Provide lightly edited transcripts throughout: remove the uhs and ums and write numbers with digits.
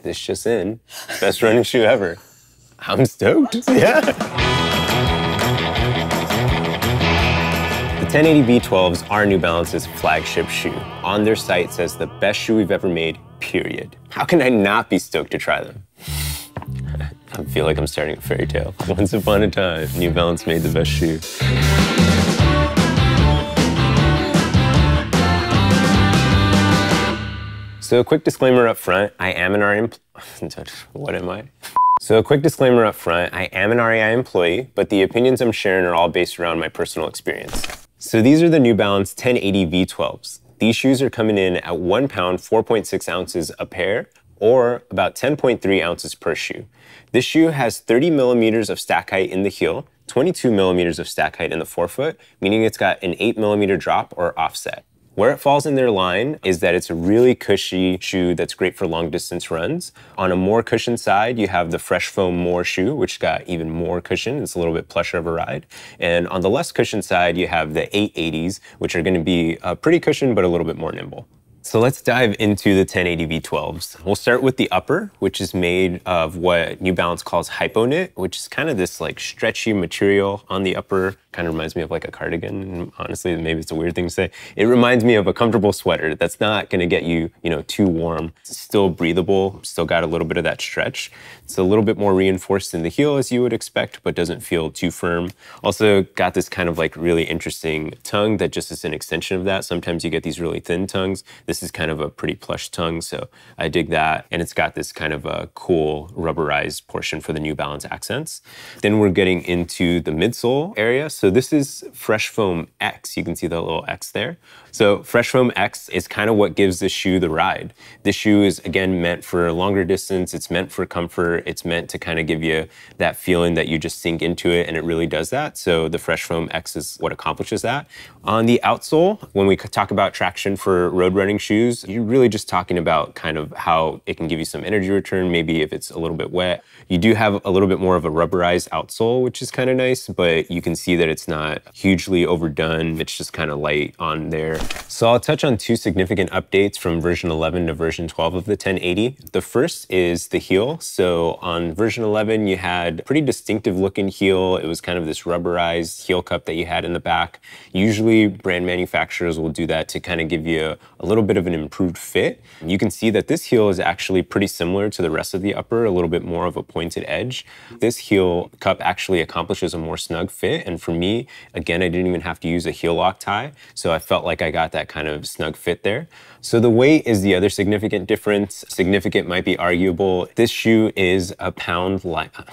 this just in, best running shoe ever. I'm stoked, yeah. The 1080 V12s are New Balance's flagship shoe. On their site it says the best shoe we've ever made, period. How can I not be stoked to try them? I feel like I'm starting a fairy tale. Once upon a time, New Balance made the best shoe. So a quick disclaimer up front, I am an REI what am I? So a quick disclaimer up front, I am an REI employee, but the opinions I'm sharing are all based around my personal experience. So these are the New Balance 1080 V12s. These shoes are coming in at 1 pound, 4.6 ounces a pair, or about 10.3 ounces per shoe. This shoe has 30 millimeters of stack height in the heel, 22 millimeters of stack height in the forefoot, meaning it's got an 8 millimeter drop or offset. Where it falls in their line is that it's a really cushy shoe that's great for long distance runs. On a more cushioned side, you have the Fresh Foam More shoe, which got even more cushion. It's a little bit plusher of a ride. And on the less cushioned side, you have the 880s, which are gonna be pretty cushioned, but a little bit more nimble. So let's dive into the 1080 V12s. We'll start with the upper, which is made of what New Balance calls hypo-knit, which is kind of this like stretchy material on the upper. Kind of reminds me of like a cardigan. And honestly, maybe it's a weird thing to say. It reminds me of a comfortable sweater that's not gonna get you, too warm. It's still breathable, still got a little bit of that stretch. It's a little bit more reinforced in the heel as you would expect, but doesn't feel too firm. Also got this kind of like really interesting tongue that just is an extension of that. Sometimes you get these really thin tongues. This is kind of a pretty plush tongue, so I dig that. And it's got this kind of a cool rubberized portion for the New Balance accents. Then we're getting into the midsole area. So this is Fresh Foam X. You can see the little X there. So Fresh Foam X is kind of what gives this shoe the ride. This shoe is, again, meant for longer distance. It's meant for comfort. It's meant to kind of give you that feeling that you just sink into it, and it really does that. So the Fresh Foam X is what accomplishes that. On the outsole, when we talk about traction for road running shoes, you're really just talking about kind of how it can give you some energy return, maybe if it's a little bit wet. You do have a little bit more of a rubberized outsole, which is kind of nice, but you can see that it's not hugely overdone. It's just kind of light on there. So I'll touch on two significant updates from version 11 to version 12 of the 1080. The first is the heel. So on version 11, you had a pretty distinctive looking heel. It was kind of this rubberized heel cup that you had in the back. Usually brand manufacturers will do that to kind of give you a little bit of an improved fit. You can see that this heel is actually pretty similar to the rest of the upper, a little bit more of a pointed edge. This heel cup actually accomplishes a more snug fit. And for me, again, I didn't even have to use a heel lock tie. So I felt like I got that kind of snug fit there. So the weight is the other significant difference. Significant might be arguable. This shoe is a pound lighter.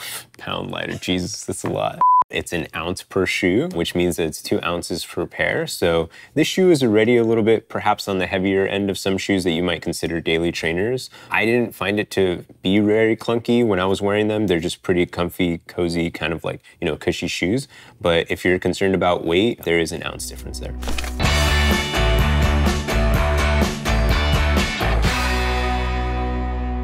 Jesus, that's a lot. It's an ounce per shoe, which means that it's 2 ounces per pair. So this shoe is already a little bit perhaps on the heavier end of some shoes that you might consider daily trainers. I didn't find it to be very clunky when I was wearing them. They're just pretty comfy, cozy, kind of like, cushy shoes. But if you're concerned about weight, there is an ounce difference there.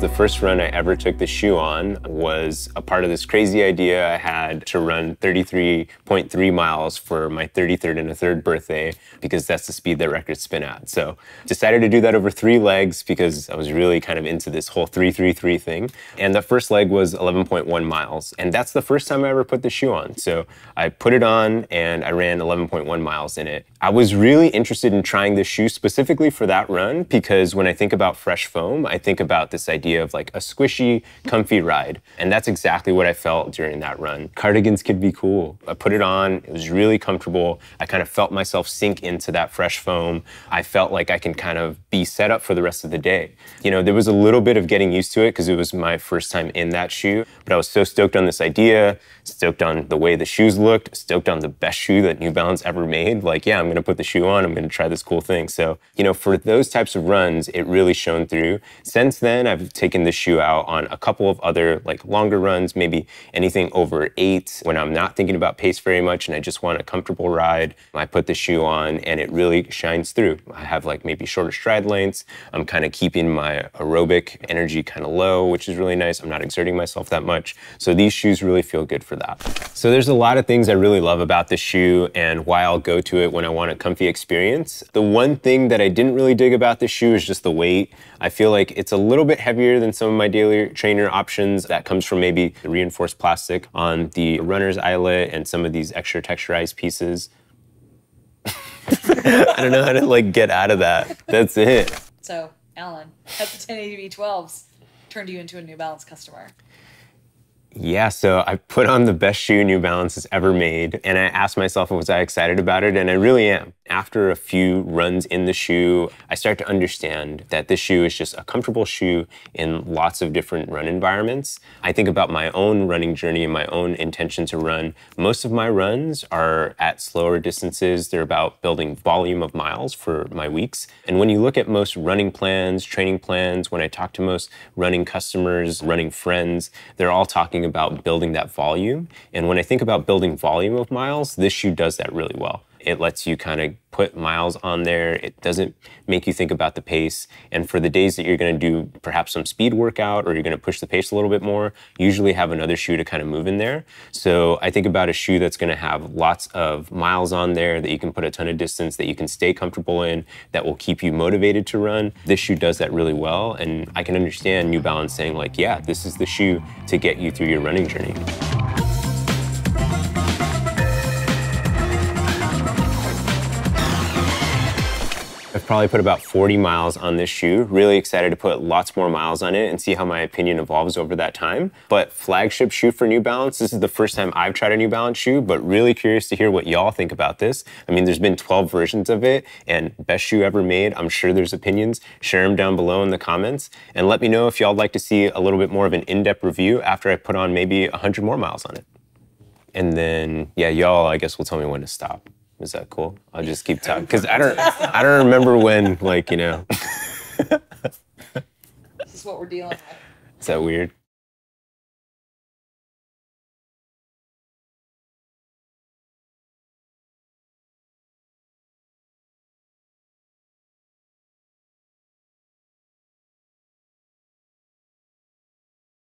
The first run I ever took the shoe on was a part of this crazy idea I had to run 33.3 miles for my 33rd and a third birthday, because that's the speed that records spin at. So decided to do that over 3 legs because I was really kind of into this whole 3-3-3 thing. And the first leg was 11.1 miles. And that's the first time I ever put the shoe on. So I put it on and I ran 11.1 miles in it. I was really interested in trying this shoe specifically for that run because when I think about Fresh Foam, I think about this idea of like a squishy, comfy ride. And that's exactly what I felt during that run. Cardigans could be cool. I put it on, it was really comfortable. I kind of felt myself sink into that Fresh Foam. I felt like I can kind of be set up for the rest of the day. There was a little bit of getting used to it because it was my first time in that shoe, but I was so stoked on this idea, stoked on the way the shoes looked, stoked on the best shoe that New Balance ever made. Like, yeah, I'm gonna put the shoe on, I'm gonna try this cool thing. So, for those types of runs, it really shone through. Since then, I've taken this shoe out on a couple of other like longer runs, maybe anything over 8 when I'm not thinking about pace very much and I just want a comfortable ride. I put the shoe on and it really shines through. I have like maybe shorter stride lengths. I'm kind of keeping my aerobic energy kind of low, which is really nice. I'm not exerting myself that much. So these shoes really feel good for that. So there's a lot of things I really love about this shoe and why I'll go to it when I want want a comfy experience. The one thing that I didn't really dig about this shoe is just the weight. I feel like it's a little bit heavier than some of my daily trainer options. That comes from maybe the reinforced plastic on the runner's eyelet and some of these extra texturized pieces. I don't know how to like get out of that. That's it. So, Alan, has the 1080 V12s turned you into a New Balance customer? Yeah, so I put on the best shoe New Balance has ever made, and I asked myself, was I excited about it? And I really am. After a few runs in the shoe, I start to understand that this shoe is just a comfortable shoe in lots of different run environments. I think about my own running journey and my own intention to run. Most of my runs are at slower distances. They're about building volume of miles for my weeks. And when you look at most running plans, training plans, when I talk to most running customers, running friends, they're all talking about building that volume. And when I think about building volume of miles, this shoe does that really well. It lets you kind of put miles on there. It doesn't make you think about the pace. And for the days that you're going to do perhaps some speed workout or you're going to push the pace a little bit more, you usually have another shoe to kind of move in there. So I think about a shoe that's going to have lots of miles on there, that you can put a ton of distance, that you can stay comfortable in, that will keep you motivated to run. This shoe does that really well. And I can understand New Balance saying like, yeah, this is the shoe to get you through your running journey. I've probably put about 40 miles on this shoe. Really excited to put lots more miles on it and see how my opinion evolves over that time. But flagship shoe for New Balance, this is the first time I've tried a New Balance shoe, but really curious to hear what y'all think about this. I mean, there's been 12 versions of it and best shoe ever made. I'm sure there's opinions. Share them down below in the comments and let me know if y'all like to see a little bit more of an in-depth review after I put on maybe 100 more miles on it. And then, yeah, y'all, I guess will tell me when to stop. Is that cool? I'll just keep talking because I don't remember when, like, you know. This is what we're dealing with. Is that weird?